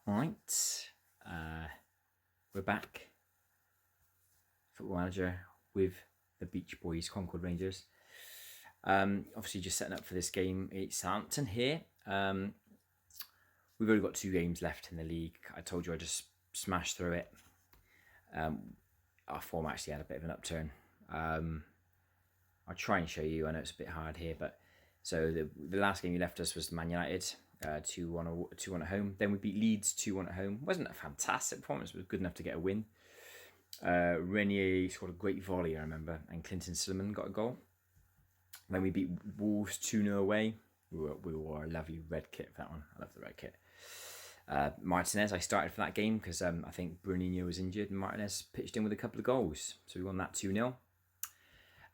All right, we're back. Football Manager with the Beach Boys, Concord Rangers. Obviously, just setting up for this game. It's Southampton here. We've only got 2 games left in the league. I told you I just smashed through it. Our form actually had a bit of an upturn. I'll try and show you. I know it's a bit hard here, but so the last game you left us was Man United, 2-1 at home. Then we beat Leeds 2-1 at home. Wasn't a fantastic performance, but it was good enough to get a win. Renier scored a great volley, I remember, and Clinton Silliman got a goal. Then we beat Wolves 2-0 away. We wore a lovely red kit for that one. I love the red kit. Martinez, I started for that game because I think Bruninho was injured and Martinez pitched in with a couple of goals. So we won that 2-0.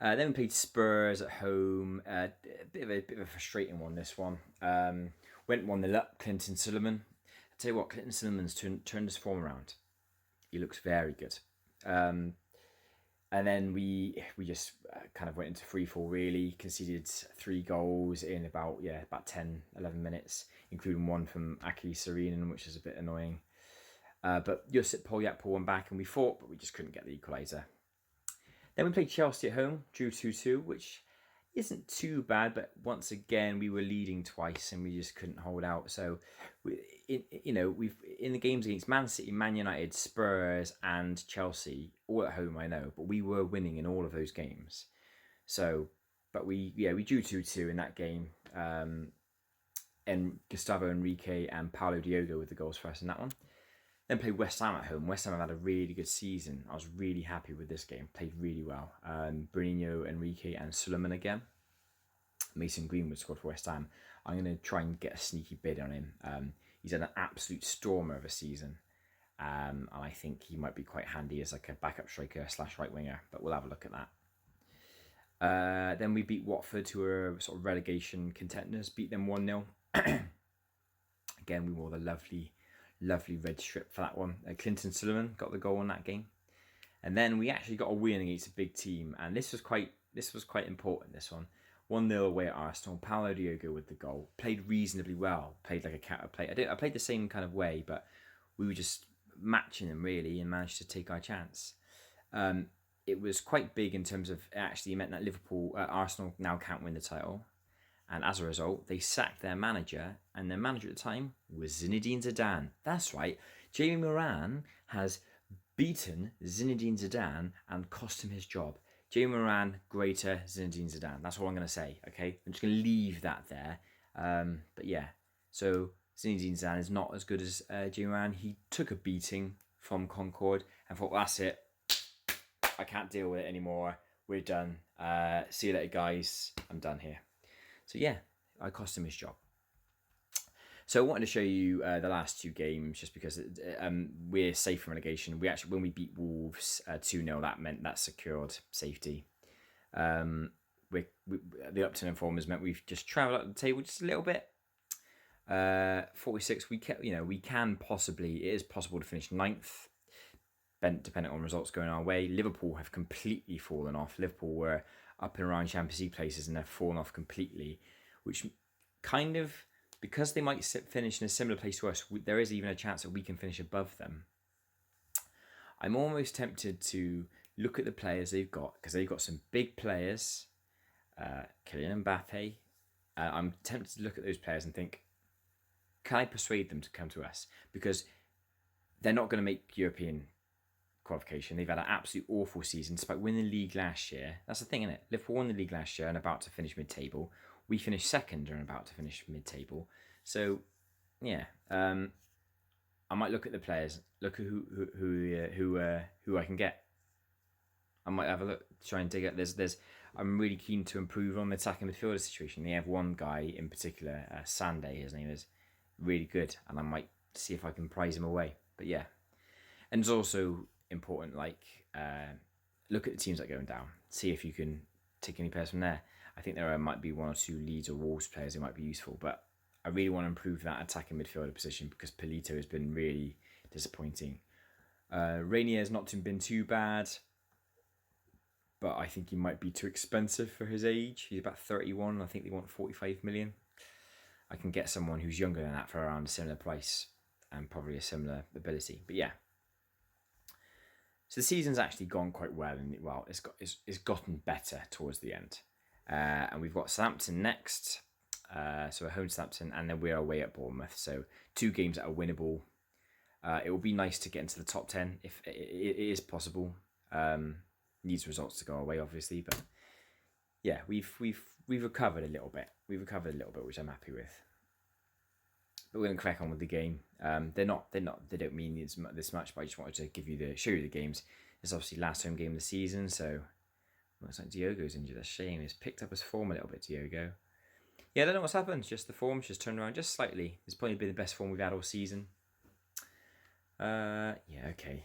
Then we played Spurs at home. A bit of a frustrating one, this one. Went 1-0 up, Clinton Silliman. I tell you what, Clinton Silliman's turned his form around. He looks very good. And then we just kind of went into free fall, really. Conceded 3 goals in about 10, 11 minutes, including one from Aki Serenen, which is a bit annoying. But Josip Polyak pulled one back and we fought, but we just couldn't get the equaliser. Then we played Chelsea at home, drew 2-2, which isn't too bad, but once again we were leading twice and we just couldn't hold out. So, we've in the games against Man City, Man United, Spurs, and Chelsea, all at home, I know, but we were winning in all of those games. So, but we drew 2-2 in that game, and Gustavo Enrique and Paulo Diogo with the goals for us in that one. Then played West Ham at home. West Ham have had a really good season. I was really happy with this game. Played really well. Bruninho, Enrique and Suleiman again. Mason Greenwood scored for West Ham. I'm going to try and get a sneaky bid on him. He's had an absolute stormer of a season. And I think he might be quite handy as like a backup striker / right winger. But we'll have a look at that. Then we beat Watford, who are sort of relegation contenders. Beat them 1-0. Again, we wore the lovely red strip for that one. Clinton Silliman got the goal in that game. And then we actually got a win against a big team. And this was quite important, this one. 1-0 away at Arsenal. Paulo Diogo with the goal. Played reasonably well. Played like a counter-play. I played the same kind of way, but we were just matching them, really, and managed to take our chance. It was quite big in terms of, it actually meant that Arsenal now can't win the title. And as a result, they sacked their manager, and their manager at the time was Zinedine Zidane. That's right, Jamie Moran has beaten Zinedine Zidane and cost him his job. Jamie Moran, greater Zinedine Zidane. That's all I'm going to say, okay? I'm just going to leave that there. But yeah, so Zinedine Zidane is not as good as Jamie Moran. He took a beating from Concord and thought, that's it. I can't deal with it anymore. We're done. See you later, guys. I'm done here. So yeah, I cost him his job. So I wanted to show you the last 2 games just because we're safe from relegation. When we beat Wolves 2-0, that secured safety. The upturn in form has meant we've just travelled up the table just a little bit. 46. It is possible to finish 9th, depending on results going our way. Liverpool have completely fallen off. Liverpool were up and around Champions League places and they've fallen off completely, which kind of, because they might finish in a similar place to us, there is even a chance that we can finish above them. I'm almost tempted to look at the players they've got, because they've got some big players, Kylian Mbappe. I'm tempted to look at those players and think, can I persuade them to come to us? Because they're not going to make European qualification. They've had an absolute awful season despite winning the league last year. That's the thing, isn't it? Liverpool won the league last year and about to finish mid-table. We finished second and about to finish mid-table. So, yeah, I might look at the players, look at who I can get. I might have a look, try and dig up. I'm really keen to improve on the attacking midfielder situation. They have one guy in particular, Sande, his name is, really good, and I might see if I can prize him away. But yeah, and it's also important, look at the teams that are going down, see if you can take any players from there. I think there might be 1 or 2 Leeds or Wolves players who might be useful, but I really want to improve that attacking midfielder position because Polito has been really disappointing. Rainier has not been too bad, but I think he might be too expensive for his age. He's about 31. I think they want 45 million. I can get someone who's younger than that for around a similar price. and probably a similar ability. But yeah, so the season's actually gone quite well, and it's gotten better towards the end. And we've got Southampton next. So we're home to Southampton, and then we're away at Bournemouth. So 2 games that are winnable. It will be nice to get into the top 10 if it is possible. Needs results to go away, obviously, but yeah, we've recovered a little bit. We've recovered a little bit, which I'm happy with. But we're gonna crack on with the game. They don't mean this much, but I just wanted to show you the games. It's obviously last home game of the season, so looks like Diogo's injured. That's a shame. He's picked up his form a little bit, Diogo. Yeah, I don't know what's happened. Just the form's just turned around just slightly. It's probably been the best form we've had all season. Yeah, okay.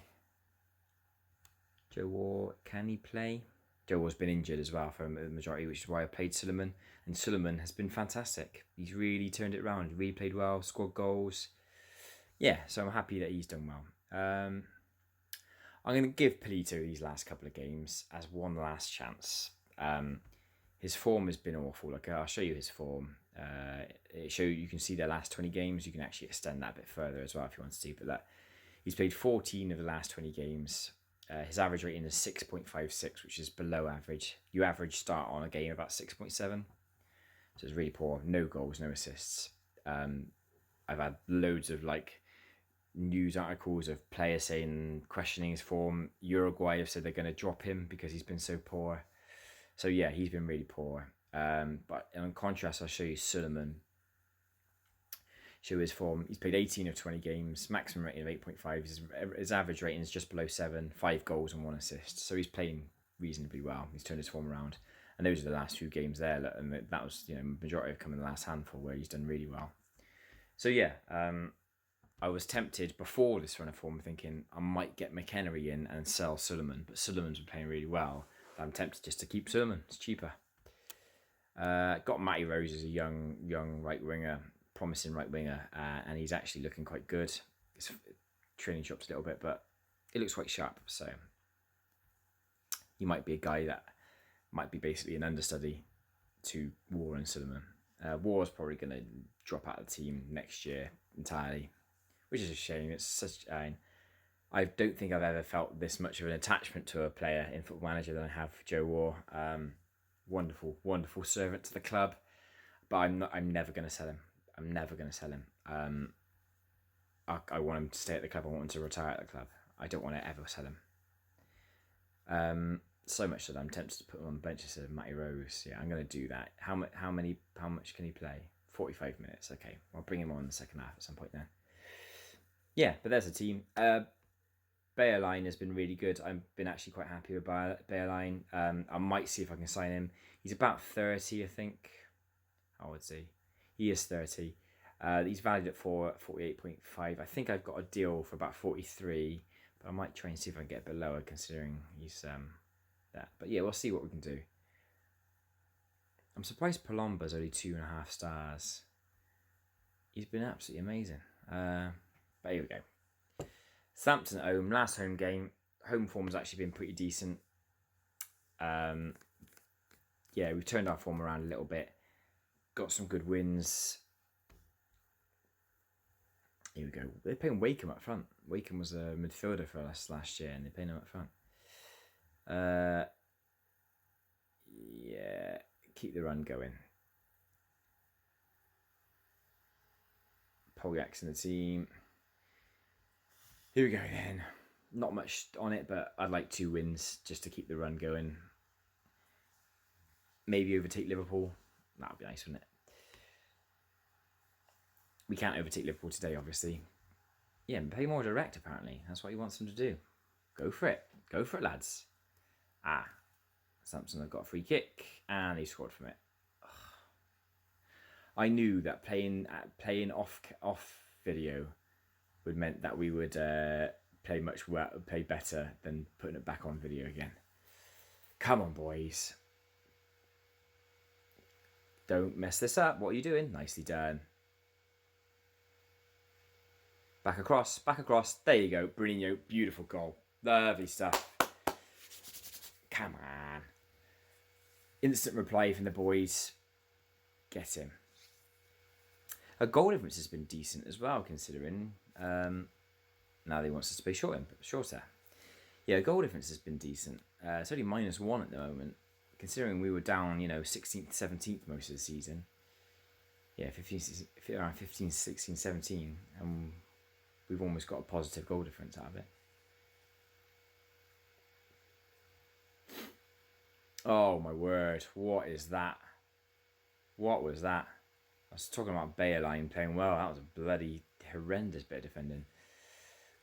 Joe War, can he play? Joe War's been injured as well for the majority, which is why I played Suleiman. And Suleiman has been fantastic. He's really turned it around. He really played well, scored goals. Yeah, so I'm happy that he's done well. I'm going to give Polito these last couple of games as one last chance. His form has been awful. Like, I'll show you his form. You can see their last 20 games. You can actually extend that a bit further as well if you want to see. But he's played 14 of the last 20 games. His average rating is 6.56, which is below average. You average start on a game about 6.7. So it's really poor. No goals, no assists. I've had loads of news articles of players questioning his form. Uruguay have said they're going to drop him because he's been so poor. So yeah, he's been really poor. But in contrast, I'll show you Suleiman. Show his form. He's played 18 of 20 games, maximum rating of 8.5. His average rating is just below 7, 5 goals and 1 assist. So he's playing reasonably well. He's turned his form around. And those are the last few games there. And that was, majority have come in the last handful where he's done really well. So yeah, I was tempted before this run of form thinking I might get McHenry in and sell Suleiman. But Suleiman's been playing really well. I'm tempted just to keep Suleiman. It's cheaper. Got Matty Rose as a young right winger. Promising right winger, and he's actually looking quite good. His training shop's a little bit, but it looks quite sharp. So he might be a guy that might be basically an understudy to War and Suleiman. War's probably going to drop out of the team next year entirely, which is a shame. It's such. I don't think I've ever felt this much of an attachment to a player in Football Manager than I have for Joe War. Wonderful servant to the club, but I'm never going to sell him. I'm never going to sell him. I want him to stay at the club. I want him to retire at the club. I don't want to ever sell him. So much that I'm tempted to put him on the bench instead of Matty Rose. Yeah, I'm going to do that. How much can he play? 45 minutes. Okay, I'll bring him on in the second half at some point then. Yeah, but there's a team. Bayerline has been really good. I've been actually quite happy with Bayerline. I might see if I can sign him. He's about 30, I think. I would say. He is 30. He's valued at 48.5. I think I've got a deal for about 43, but I might try and see if I can get a bit lower considering he's that. But yeah, we'll see what we can do. I'm surprised Palomba's only 2.5 stars. He's been absolutely amazing. But here we go. Southampton at home, last home game. Home form's actually been pretty decent. Yeah, we've turned our form around a little bit. Got some good wins. Here we go. They're playing Wakeham up front. Wakeham was a midfielder for us last year, and they're playing him up front. Yeah, keep the run going. Poljac's in the team. Here we go then. Not much on it, but I'd like 2 wins just to keep the run going. Maybe overtake Liverpool. That would be nice, wouldn't it? We can't overtake Liverpool today, obviously. Yeah, play more direct, apparently. That's what he wants them to do. Go for it. Go for it, lads. Samson have got a free kick, and he scored from it. Ugh. I knew that playing off video would meant that we would play better than putting it back on video again. Come on, boys. Don't mess this up. What are you doing? Nicely done. Back across. There you go. Bruninho, beautiful goal. Lovely stuff. Come on. Instant reply from the boys. Get him. A goal difference has been decent as well, considering Now they want us to play shorter. Yeah, goal difference has been decent. It's only -1 at the moment, considering we were down, 16th, 17th most of the season. Yeah, 15, around 15, 16, 17, and we've almost got a positive goal difference out of it. Oh my word, what is that? What was that? I was talking about Bayerline playing well. That was a bloody horrendous bit of defending.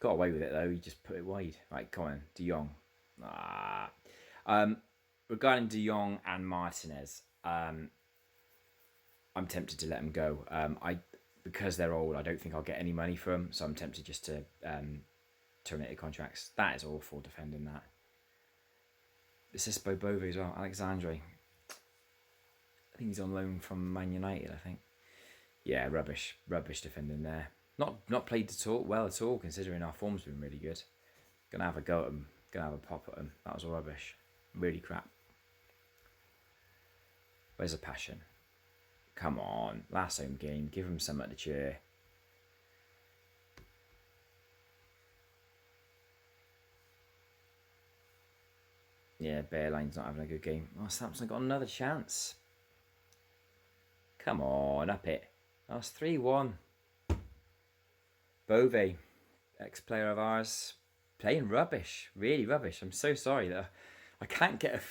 Got away with it though. He just put it wide. Right, come on, De Jong. Regarding De Jong and Martinez, I'm tempted to let them go. Because they're old, I don't think I'll get any money for them, so I'm tempted just to terminate their contracts. That is awful defending that. Assist by Bove as well. Alexandre. I think he's on loan from Man United, I think. Yeah, rubbish defending there. Not played well at all, considering our form's been really good. Gonna have a go at them. Gonna have a pop at them. That was rubbish. Really crap. Where's the passion? Come on, last home game. Give them something to cheer. Yeah, Bayerline's not having a good game. Oh, Samson got another chance. Come on, up it. That's 3-1. Bove, ex-player of ours, playing rubbish. Really rubbish. I'm so sorry that I can't get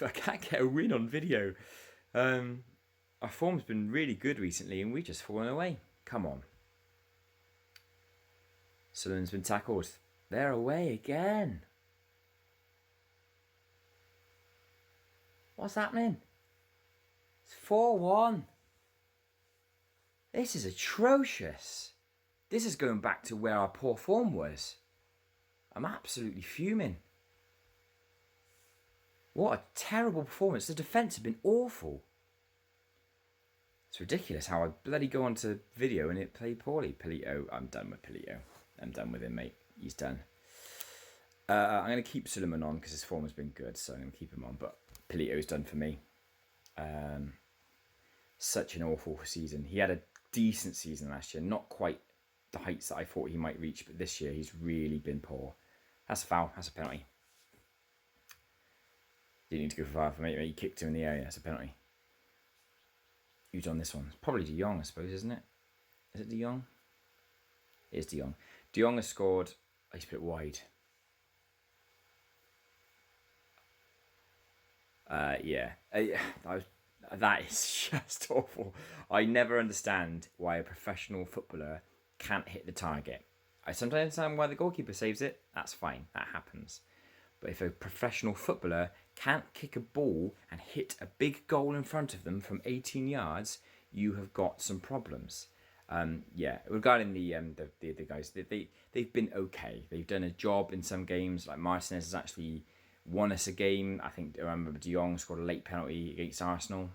a win on video. Our form's been really good recently, and we've just fallen away. Come on. Sullivan's been tackled. They're away again. What's happening? It's 4-1. This is atrocious. This is going back to where our poor form was. I'm absolutely fuming. What a terrible performance. The defence have been awful. It's ridiculous how I bloody go onto video and it played poorly. Polito, I'm done with Polito. I'm done with him, mate. He's done. I'm going to keep Suleiman on because his form has been good, so I'm going to keep him on. But Polito's done for me. Such an awful season. He had a decent season last year. Not quite the heights that I thought he might reach, but this year he's really been poor. That's a foul. That's a penalty. Didn't need to go for foul for me. He kicked him in the area. That's a penalty. Who's on this one? It's probably De Jong, I suppose, isn't it? Is it De Jong? It is De Jong. De Jong has scored. He's put it wide. Yeah. That is just awful. I never understand why a professional footballer can't hit the target. I sometimes understand why the goalkeeper saves it. That's fine. That happens. But if a professional footballer can't kick a ball and hit a big goal in front of them from 18 yards, you have got some problems. Yeah, regarding the guys, they've been okay. They've done a job in some games. Like Martinez has actually won us a game. I remember De Jong scored a late penalty against Arsenal.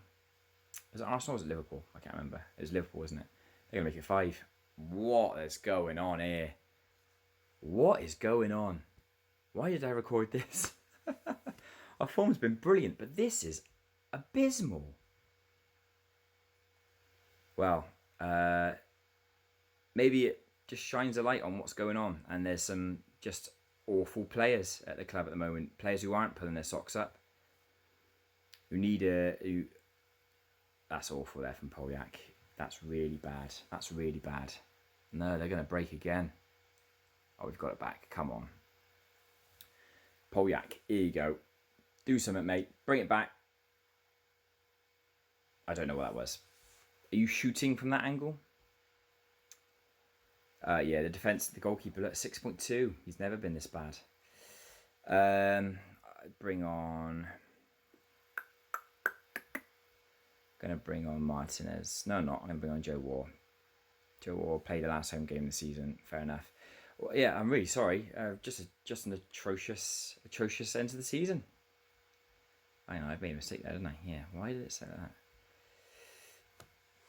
Was it Arsenal or was it Liverpool? I can't remember. It was Liverpool, wasn't it? They're going to make it 5. What is going on here? What is going on? Why did I record this? Our form's been brilliant, but this is abysmal. Well, maybe it just shines a light on what's going on, and there's some just awful players at the club at the moment. Players who aren't pulling their socks up. That's awful there from Polyak. That's really bad. That's really bad. No, they're going to break again. Oh, we've got it back. Come on. Polyak, here you go. Do something, mate. Bring it back. I don't know what that was. Are you shooting from that angle? Yeah, the defence, the goalkeeper at 6.2. He's never been this bad. Bring on... Going to bring on Martinez. No, I'm not. I'm going to bring on Joe Waugh. Joe Waugh played the last home game of the season. Fair enough. Well, yeah, I'm really sorry. Just an atrocious end to the season. I know, I've made a mistake there, didn't I? Yeah, why did it say that?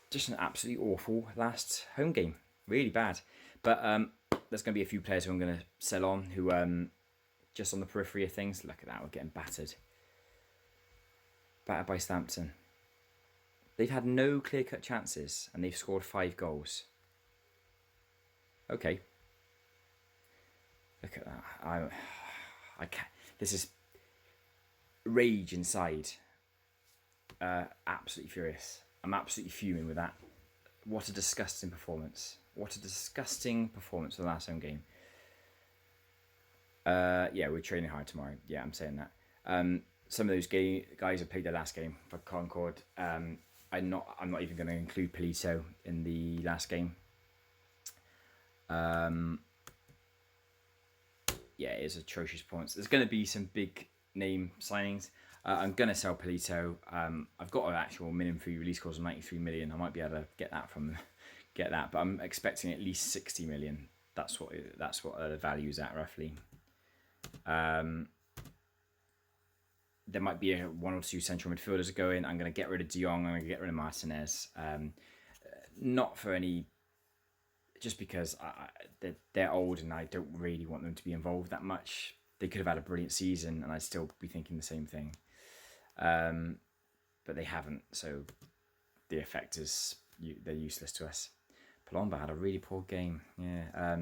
Just an absolutely awful last home game. Really bad. But there's going to be a few players who I'm going to sell on who just on the periphery of things. Look at that, we're getting battered. Battered by Stampton. They've had no clear-cut chances and they've scored 5 goals. Okay. Look at that. I can't. This is rage inside. Absolutely furious. I'm absolutely fuming with that. What a disgusting performance. What a disgusting performance for the last home game. Yeah, we're training hard tomorrow. Yeah, I'm saying that. Some of those guys have played their last game for Concord. I'm not even going to include Polito in the last game. Yeah, it is atrocious points. There's going to be some big name signings. I'm going to sell Polito. I've got an actual minimum free release clause of 93 million. I might be able to get that, but I'm expecting at least 60 million. That's what the value is at roughly. There might be one or two central midfielders going. I'm going to get rid of De Jong. I'm going to get rid of Martinez. Not for any, just because they're old and I don't really want them to be involved that much. They could have had a brilliant season and I'd still be thinking the same thing. But they haven't, so the effect is they're useless to us. Palomba had a really poor game. Yeah.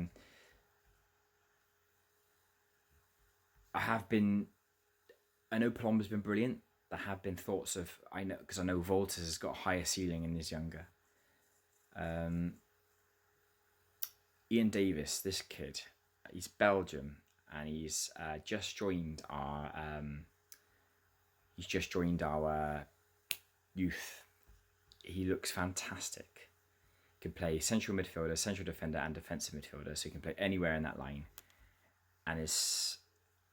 I know Palomba's been brilliant. There have been thoughts of, I know Voltas has got a higher ceiling and is younger. Ian Davis, this kid, he's Belgium and he's just joined our youth. He looks fantastic. He can play central midfielder, central defender, and defensive midfielder, so he can play anywhere in that line. And his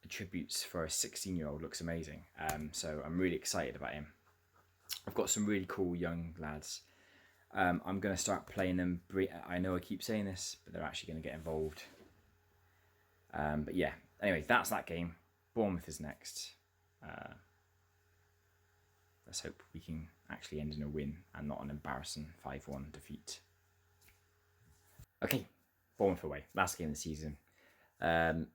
attributes for a 16-year-old looks amazing. So I'm really excited about him. I've got some really cool young lads. I'm going to start playing them. I know I keep saying this, but they're actually going to get involved. But yeah, anyway, that's that game. Bournemouth is next. Let's hope we can actually end in a win and not an embarrassing 5-1 defeat. Okay, Bournemouth away. Last game of the season. Thank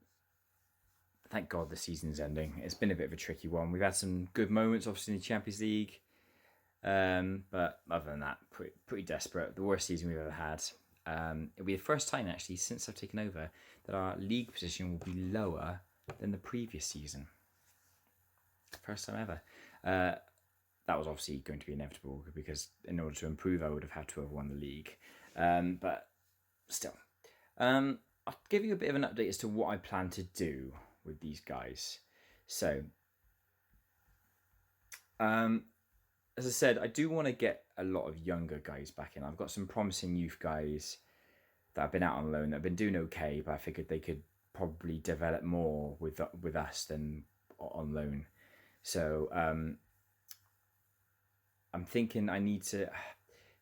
God the season's ending. It's been a bit of a tricky one. We've had some good moments, obviously, in the Champions League. But other than that, pretty desperate. The worst season we've ever had. It'll be the first time, actually, since I've taken over, that our league position will be lower than the previous season. First time ever. That was obviously going to be inevitable because in order to improve, I would have had to have won the league. But still. I'll give you a bit of an update as to what I plan to do with these guys. So, as I said, I do want to get a lot of younger guys back in. I've got some promising youth guys that have been out on loan that have been doing okay, but I figured they could probably develop more with us than on loan. So I'm thinking I need to.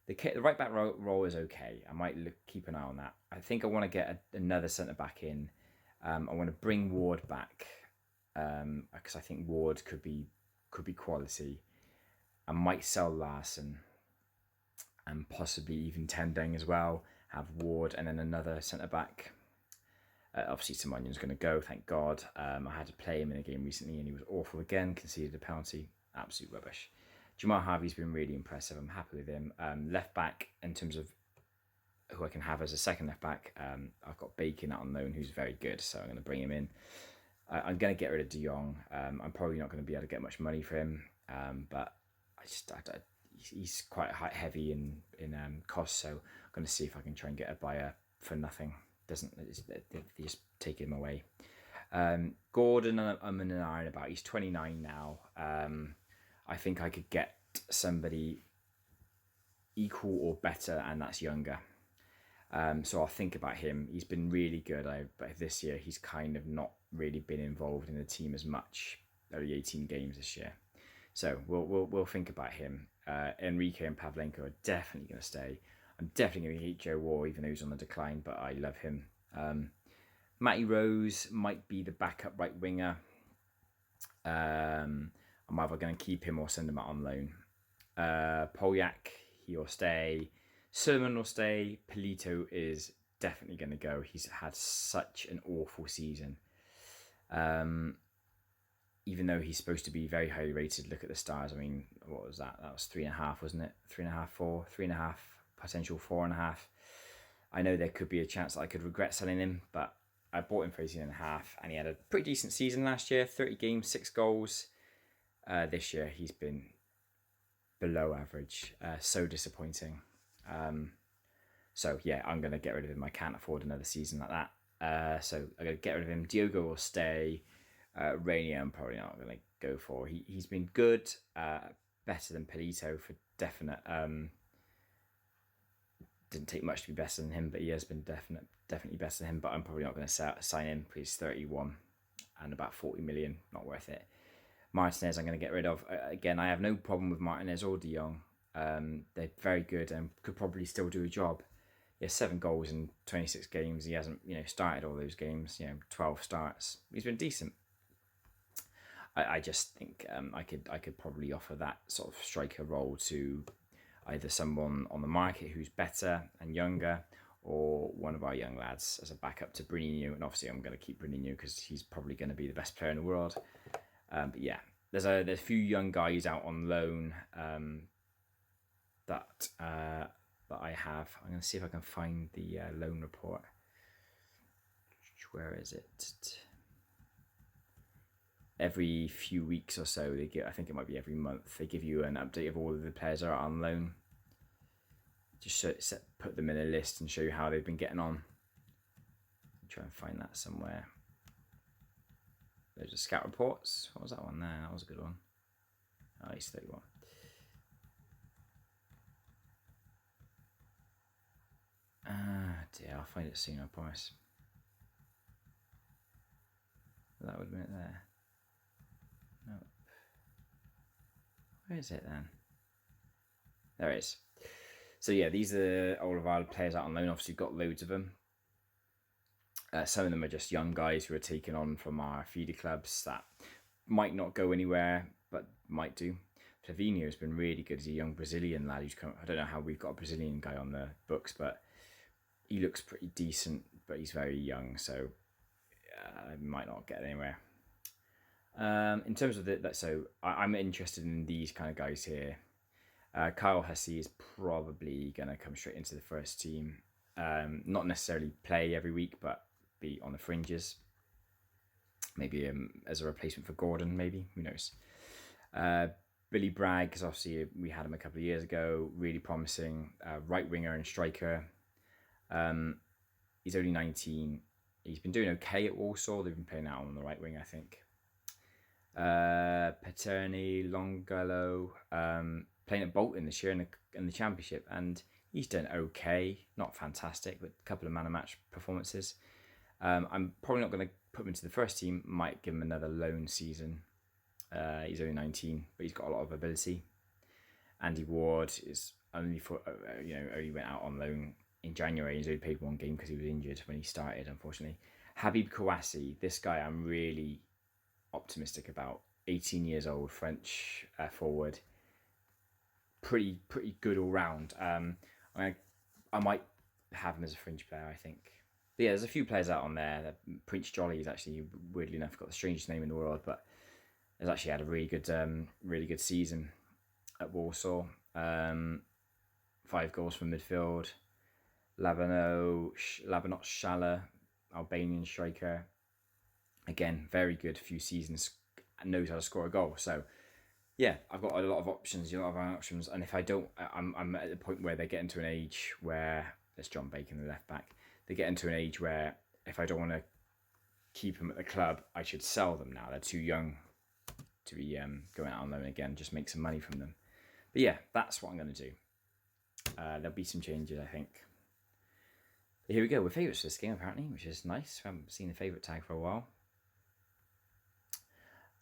The right back role is okay. I might keep an eye on that. I think I want to get another centre back in. I want to bring Ward back because I think Ward could be quality. I might sell Larson and possibly even Tendeng as well. Have Ward and then another centre back. Obviously, Simonion's going to go, thank God. I had to play him in a game recently and he was awful again. Conceded a penalty. Absolute rubbish. Jamal Harvey's been really impressive. I'm happy with him. Left back, in terms of who I can have as a second left back, I've got Bacon out on loan, who's very good, so I'm going to bring him in. I'm going to get rid of De Jong. I'm probably not going to be able to get much money for him, but he's quite heavy in cost, so I'm going to see if I can try and get a buyer for nothing. They just take him away. Gordon, I'm in an iron about. He's 29 now. I think I could get somebody equal or better, and that's younger. So I'll think about him. He's been really good, but this year he's kind of not really been involved in the team as much. Only 18 games this year, so we'll think about him. Enrique and Pavlenko are definitely going to stay. I'm definitely going to keep Joe War, even though he's on the decline, but I love him. Matty Rose might be the backup right winger. I'm either going to keep him or send him out on loan. Polyak, he'll stay. Suleiman will stay. Polito is definitely going to go. He's had such an awful season. Even though he's supposed to be very highly rated, look at the stars. I mean, what was that? That was 3.5, wasn't it? 3.5, 4, 3.5, potential 4.5. I know there could be a chance that I could regret selling him, but I bought him for 18.5, and he had a pretty decent season last year. 30 games, 6 goals. This year he's been below average. So disappointing. So yeah, I'm going to get rid of him. I can't afford another season like that. So I'm going to get rid of him. Diogo will stay. Rainier I'm probably not going to go for. He's been good. Better than Polito for definite. Didn't take much to be better than him, but he has been definitely better than him. But I'm probably not going to sign him because he's 31 and about 40 million. Not worth it. Martinez I'm going to get rid of. Again, I have no problem with Martinez or De Jong. They're very good and could probably still do a job. He has 7 goals in 26 games. He hasn't, started all those games. 12 starts. He's been decent. I just think I could probably offer that sort of striker role to either someone on the market who's better and younger, or one of our young lads as a backup to Bruninho. And obviously I'm going to keep Bruninho because he's probably going to be the best player in the world. But yeah, there's a few young guys out on loan that I have. I'm going to see if I can find the loan report. Where is it? Every few weeks or so, they give. I think it might be every month. They give you an update of all of the players that are on loan. Just put them in a list and show you how they've been getting on. Try and find that somewhere. There's a scout reports. What was that one there? That was a good one. Oh, he's 31. Dear, I'll find it soon, I promise. That would have been it there. Nope. Where is it then? There it is. So yeah, these are all of our players out on loan. Obviously, we've got loads of them. Some of them are just young guys who are taken on from our feeder clubs that might not go anywhere, but might do. Flavinho has been really good. He's a young Brazilian lad who's come. I don't know how we've got a Brazilian guy on the books, but he looks pretty decent. But he's very young, so might not get anywhere. In terms of that, so I'm interested in these kind of guys here. Kyle Hussey is probably going to come straight into the first team. Not necessarily play every week, but be on the fringes. Maybe as a replacement for Gordon, maybe. Who knows? Billy Bragg, because obviously we had him a couple of years ago. Really promising. Right winger and striker. He's only 19. He's been doing okay at Warsaw. They've been playing out on the right wing, I think. Paterni, Longfellow, playing at Bolton this year in the Championship, and he's done okay, not fantastic, but a couple of man of match performances. I'm probably not going to put him into the first team. Might give him another loan season. He's only 19, but he's got a lot of ability. Andy Ward is only only went out on loan in January. He's only played 1 game because he was injured when he started, unfortunately. Habib Kouassi, this guy I'm really optimistic about. 18 years old, French forward. Pretty good all round. I might have him as a fringe player, I think. But yeah, there's a few players out on there. Prince Jolly is actually, weirdly enough, got the strangest name in the world, but has actually had a really good season at Warsaw. 5 goals from midfield. Labanot Shala, Albanian striker. Again, very good. Few seasons, knows how to score a goal. So yeah, I've got a lot of options. And if I don't, I'm at the point where they get into an age where there's John Bacon, the left back. They get into an age where if I don't want to keep them at the club, I should sell them now. They're too young to be going out on loan again. Just make some money from them. But yeah, that's what I'm going to do. There'll be some changes, I think. Here we go. We're favourites for this game, apparently, which is nice. I haven't seen the favourite tag for a while.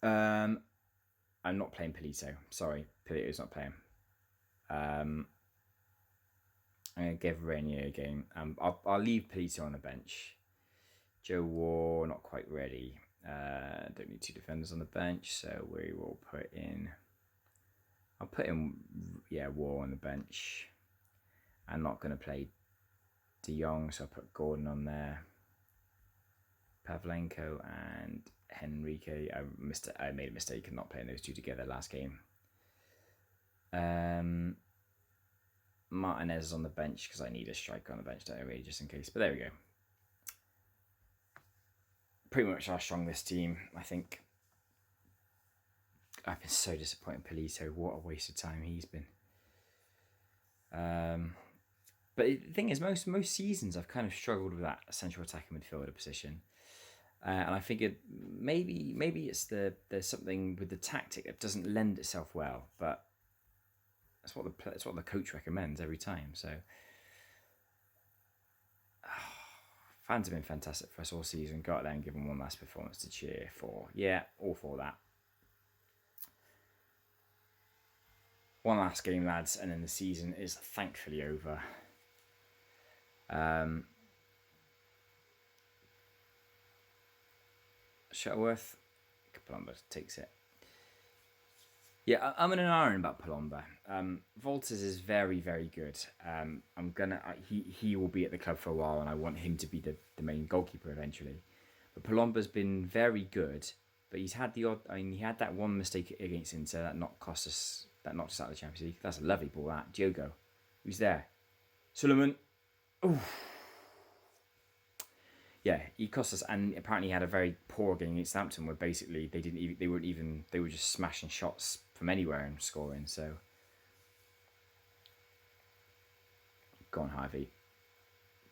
I'm not playing Polito. Sorry, Polito's not playing. I'm going to give Rainier a game. I'll leave Polito on the bench. Joe War, not quite ready. Don't need 2 defenders on the bench, so we will put in... I'll put in, War on the bench. I'm not going to play De Jong, so I'll put Gordon on there. Pavlenko and Henrique. I made a mistake in not playing those 2 together last game. Martinez is on the bench because I need a striker on the bench, don't I, really, just in case. But there we go. pretty much our strongest team, I think. I've been so disappointed in Polito. What a waste of time he's been. But the thing is, most seasons I've kind of struggled with that central attacking midfielder position, and I think maybe it's there's something with the tactic that doesn't lend itself well, but that's what the coach recommends every time. So fans have been fantastic for us all season. Go out there and give them one last performance to cheer for. Yeah, all for that. One last game, lads, and then the season is thankfully over. Shuttleworth, Palomba takes it. Yeah, I'm in an iron about Palomba. Volters is very, very good. He will be at the club for a while, and I want him to be the main goalkeeper eventually. But Palomba's been very good, but he's had the odd. I mean, he had that one mistake against Inter that knocked us out of the Champions League. That's a lovely ball. That Diogo, who's there? Suleiman. Ooh. Yeah, he cost us, and apparently he had a very poor game against Southampton, where basically they were just smashing shots from anywhere and scoring. So, go on, Harvey.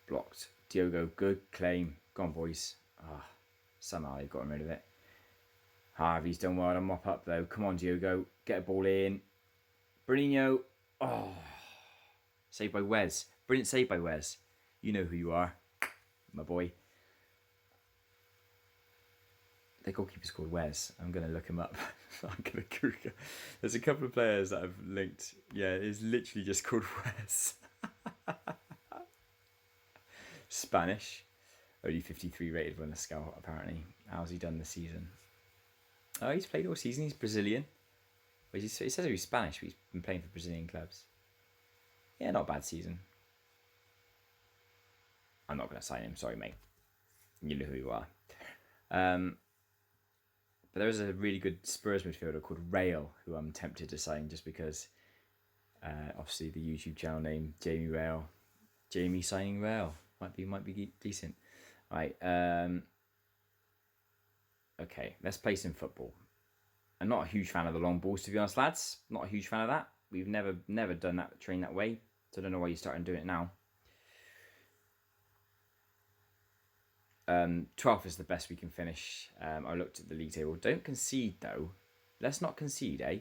Blocked. Diogo, good claim. Go on, boys. Somehow they've gotten rid of it. Harvey's done well to mop up though. Come on, Diogo, get a ball in. Bruninho. Saved by Wes. Brilliant save by Wes. You know who you are, my boy. The goalkeeper's called Wes. I'm going to look him up. There's a couple of players that I've linked. Yeah, it's literally just called Wes. Spanish. Only 53 rated when a scout, apparently. How's he done this season? Oh, he's played all season. He's Brazilian. Well, he says he's Spanish, but he's been playing for Brazilian clubs. Yeah, not a bad season. I'm not going to sign him. Sorry, mate. You know who you are. But there is a really good Spurs midfielder called Rail, who I'm tempted to sign just because, obviously, the YouTube channel name Jamie Rail, Jamie signing Rail might be decent. Right. Okay, let's play some football. I'm not a huge fan of the long balls, to be honest, lads. Not a huge fan of that. We've never done that, trained that way. So I don't know why you're starting doing it now. 12th is the best we can finish. I looked at the league table. Don't concede, though. Let's not concede, eh?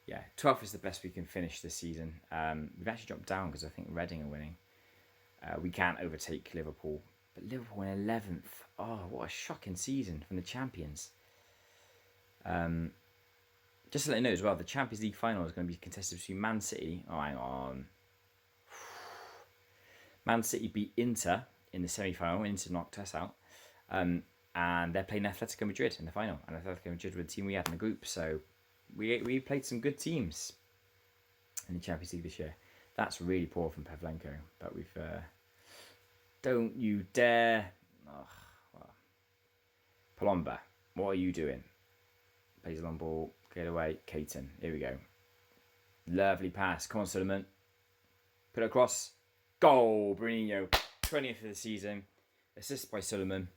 Yeah, 12th is the best we can finish this season. We've actually dropped down because I think Reading are winning. We can't overtake Liverpool. But Liverpool in 11th. Oh, what a shocking season from the champions. Just to let you know as well, the Champions League final is going to be contested between Man City. Oh, hang on. Man City beat Inter in the semi-final. Inter knocked us out. And they're playing Atletico Madrid in the final. And Atletico Madrid were the team we had in the group. So we played some good teams in the Champions League this year. That's really poor from Pavlenko. But we've... don't you dare... Oh, well. Palomba, what are you doing? Plays a long ball. Get away. Caton. Here we go. Lovely pass. Come on, Suleiman. Put it across. Goal. Bruninho. 20th of the season. Assist by Suleiman.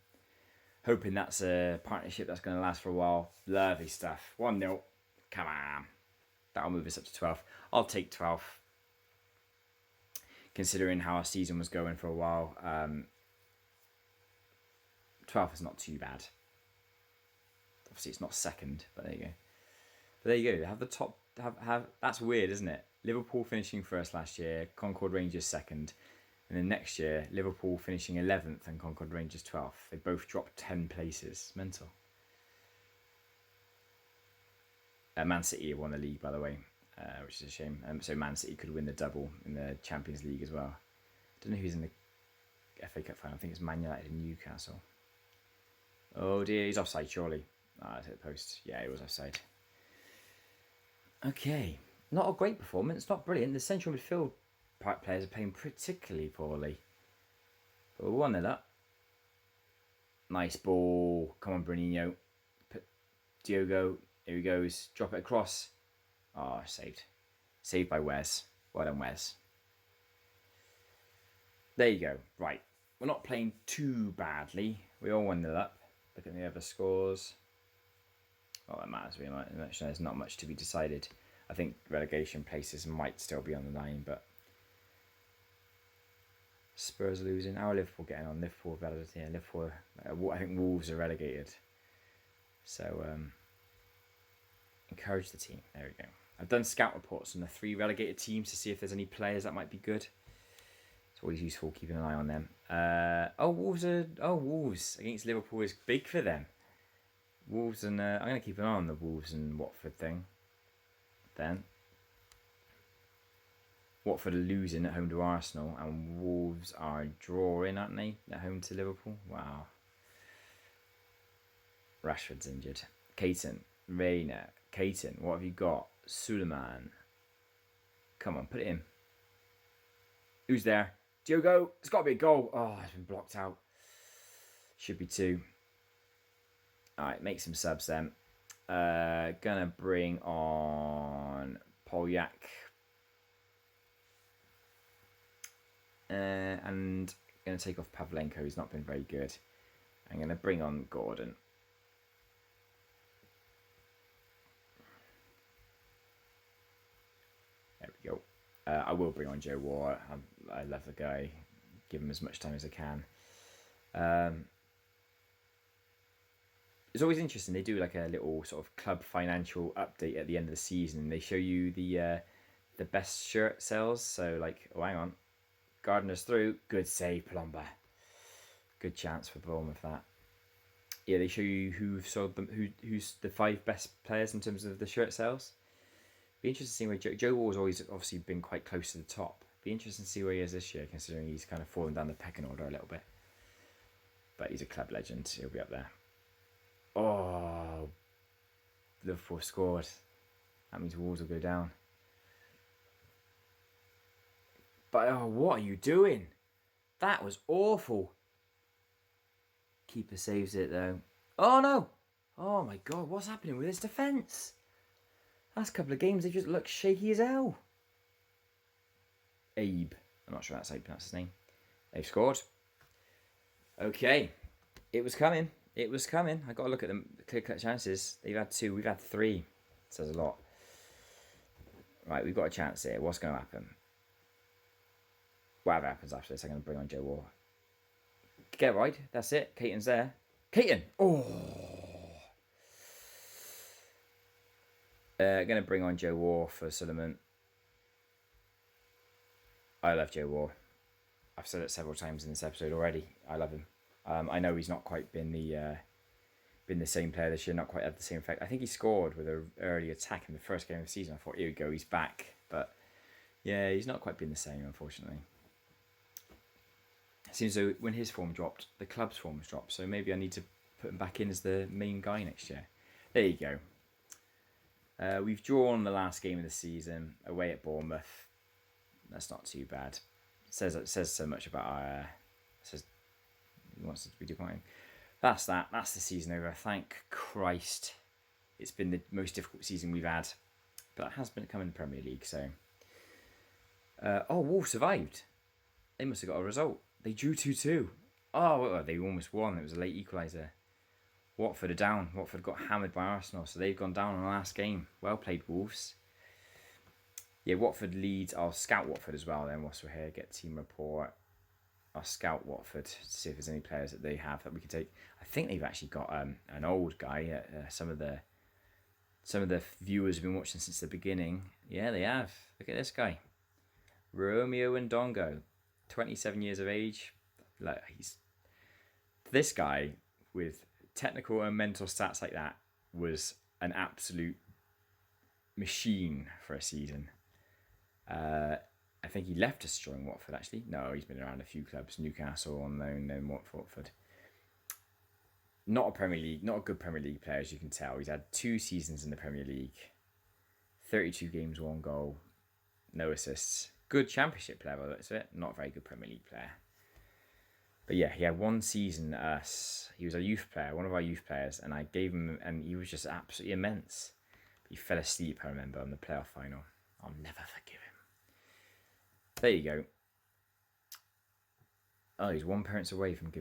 Hoping that's a partnership that's going to last for a while. Lovely stuff. 1-0. Come on. That'll move us up to 12th. I'll take 12th. Considering how our season was going for a while. 12th is not too bad. Obviously, it's not second, but there you go. But there you go. Have the top. Have that's weird, isn't it? Liverpool finishing first last year, Concord Rangers second, and then next year Liverpool finishing 11th and Concord Rangers 12th. They both dropped 10 places. Mental. Man City won the league, by the way, which is a shame. So Man City could win the double in the Champions League as well. Don't know who's in the FA Cup final. I think it's Man United and Newcastle. Oh dear, he's offside surely. It's at the post. Yeah, it was offside. Okay. Not a great performance. Not brilliant. The central midfield players are playing particularly poorly. But we're 1-0 up. Nice ball. Come on, Bruninho. Diogo. Here he goes. Drop it across. Oh, saved. Saved by Wes. Well done, Wes. There you go. Right. We're not playing too badly. We all 1-0 up. Look at the other scores. Oh, that matters really much. There's not much to be decided. I think relegation places might still be on the line, but Spurs are losing. How are Liverpool getting on? Liverpool, I think Wolves are relegated. So encourage the team. There we go. I've done scout reports on the 3 relegated teams to see if there's any players that might be good. It's always useful keeping an eye on them. Wolves against Liverpool is big for them. Wolves and I'm going to keep an eye on the Wolves and Watford thing. Then Watford are losing at home to Arsenal, and Wolves are drawing, aren't they, at home to Liverpool? Wow. Rashford's injured. Caton, Reina, Caton, what have you got? Suleiman. Come on, put it in. Who's there? Diogo. It's got to be a goal. Oh, it's been blocked out. Should be 2. Alright, make some subs then. Gonna bring on Polyak. And gonna take off Pavlenko. He's not been very good. I'm gonna bring on Gordon. There we go. I will bring on Joe Waugh. I love the guy. Give him as much time as I can. It's always interesting. They do like a little sort of club financial update at the end of the season. They show you the best shirt sales. So like, oh, hang on, Gardner's through. Good save, Palomba. Good chance for Bournemouth that. Yeah, they show you who've sold them, who's the 5 best players in terms of the shirt sales. Be interesting to see where Joe Waugh's always obviously been quite close to the top. Be interesting to see where he is this year, considering he's kind of fallen down the pecking order a little bit. But he's a club legend. He'll be up there. Oh, Liverpool scored. That means Wolves will go down. But oh, what are you doing? That was awful. Keeper saves it though. Oh no! Oh my god, what's happening with his defence? Last couple of games they just look shaky as hell. Abe. I'm not sure that's how you pronounce his name. They've scored. Okay. It was coming. It was coming. I got to look at them clear-cut chances. They've had 2. We've had 3. It says a lot. Right, we've got a chance here. What's going to happen? Whatever happens after this, I'm going to bring on Joe Waugh. Get right. That's it. Caton's there. Caton! Oh! Going to bring on Joe Waugh for Suleiman. I love Joe Waugh. I've said it several times in this episode already. I love him. I know he's not quite been the same player this year, not quite had the same effect. I think he scored with an early attack in the first game of the season. I thought, here we go, he's back. But yeah, he's not quite been the same, unfortunately. It seems though when his form dropped, the club's form has dropped. So maybe I need to put him back in as the main guy next year. There you go. We've drawn the last game of the season away at Bournemouth. That's not too bad. It says so much about our. It says he wants to be declining. That's that. That's the season over. Thank Christ. It's been the most difficult season we've had, but it has been coming in the Premier League. So, Wolves survived. They must have got a result. They drew 2-2. Oh, well, they almost won. It was a late equaliser. Watford are down. Watford got hammered by Arsenal, so they've gone down on the last game. Well played, Wolves. Yeah, Watford leads. I'll scout Watford as well then whilst we're here. Get team report. I'll scout Watford to see if there's any players that they have that we can take. I think they've actually got an old guy. Some of the viewers have been watching since the beginning. Yeah, they have. Look at this guy. Romeo and Dongo. 27 years of age. Like this guy with technical and mental stats like that was an absolute machine for a season. I think he left us during Watford actually. No, he's been around a few clubs. Newcastle on loan, then Watford. Not a good Premier League player, as you can tell. He's had 2 seasons in the Premier League. 32 games, 1 goal, no assists. Good Championship player, by the looks of it. Not a very good Premier League player. But yeah, he had 1 season at us. He was a youth player, one of our youth players, and I gave him, and he was just absolutely immense. He fell asleep, I remember, on the playoff final. I'll never forgive him. There you go. Oh, he's 1 appearance away from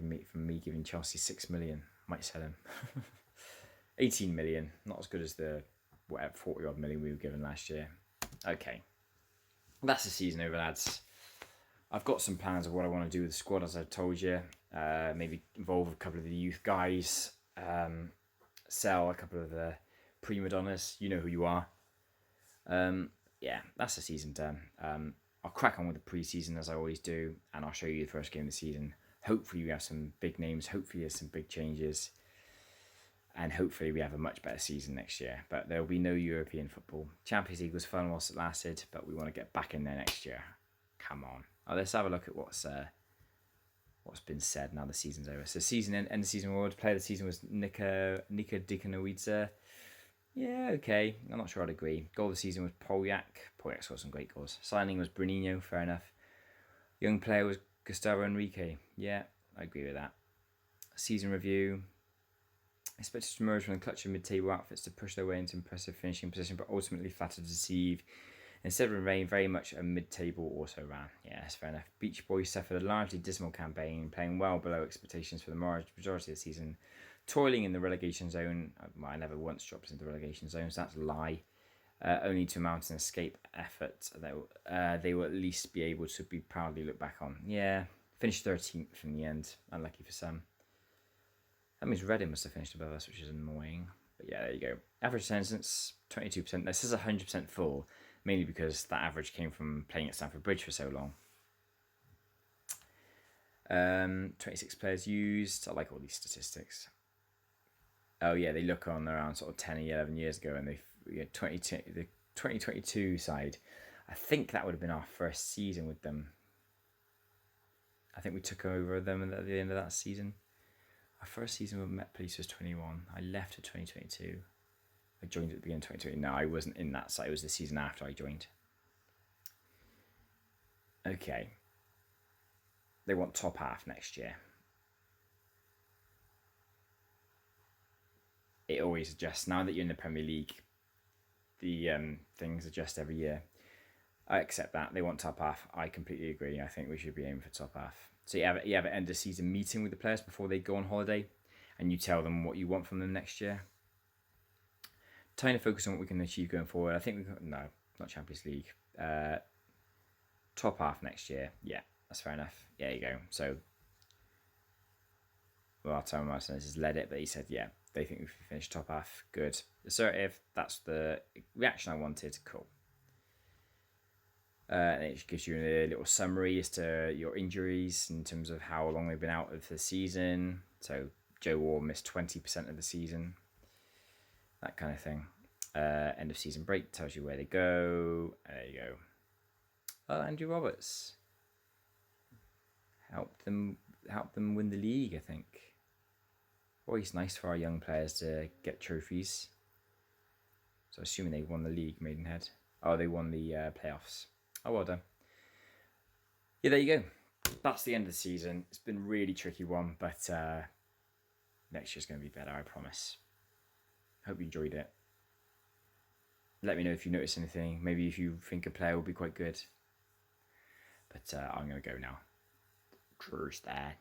me giving Chelsea 6 million. Might sell him. 18 million. Not as good as the 40 odd million we were given last year. Okay. That's the season over, lads. I've got some plans of what I want to do with the squad, as I've told you. Maybe involve a couple of the youth guys. Sell a couple of the prima donnas. You know who you are. Yeah, that's the season done. I'll crack on with the pre-season as I always do, and I'll show you the first game of the season. Hopefully we have some big names. Hopefully there's some big changes. And hopefully we have a much better season next year. But there will be no European football. Champions League was fun whilst it lasted, but we want to get back in there next year. Come on. Let's have a look at what's been said now the season's over. So end of season award. Player of the season was Nika Dikanowice. Yeah, okay. I'm not sure I'd agree. Goal of the season was Polyak. Polyak scored some great goals. Signing was Bruninho. Fair enough. Young player was Gustavo Enrique. Yeah, I agree with that. Season review. Expected to emerge from the clutch of mid-table outfits to push their way into impressive finishing position, but ultimately flat to deceive. Instead of remain very much a mid-table also ran. Yeah, that's fair enough. Beach Boys suffered a largely dismal campaign, playing well below expectations for the majority of the season, toiling in the relegation zone. I never once dropped into the relegation zone, so that's a lie. Only to mount an escape effort that they will at least be able to be proudly looked back on. Yeah, finished 13th in the end. Unlucky for some. That means Reading must have finished above us, which is annoying. But yeah, there you go. Average attendance, 22%. This is 100% full, mainly because that average came from playing at Stamford Bridge for so long. 26 players used. I like all these statistics. Oh yeah, they look on around sort of 10 or 11 years ago, and the 2022 side, I think that would have been our first season with them. I think we took over them at the end of that season. Our first season with Met Police was 21. I left at 2022. I joined at the beginning of 2020. No, I wasn't in that side. It was the season after I joined. Okay. They want top half next year. It always adjusts. Now that you're in the Premier League, the things adjust every year. I accept that. They want top half. I completely agree. I think we should be aiming for top half. So you have an end of season meeting with the players before they go on holiday, and you tell them what you want from them next year. Trying to focus on what we can achieve going forward. I think not Champions League. Top half next year. Yeah, that's fair enough. Yeah, there you go. So, well, Tom Martin has led it, but he said, yeah, they think we've finished top half. Good. Assertive. That's the reaction I wanted. Cool. And it gives you a little summary as to your injuries in terms of how long they've been out of the season. So Joe Ward missed 20% of the season. That kind of thing. End of season break tells you where they go. There you go. Oh, Andrew Roberts helped them win the league, I think. Always nice for our young players to get trophies. So assuming they won the league, Maidenhead. Oh, they won the playoffs. Oh, well done. Yeah, there you go. That's the end of the season. It's been a really tricky one, but next year's going to be better, I promise. Hope you enjoyed it. Let me know if you notice anything. Maybe if you think a player will be quite good. But I'm going to go now. Cheers, there.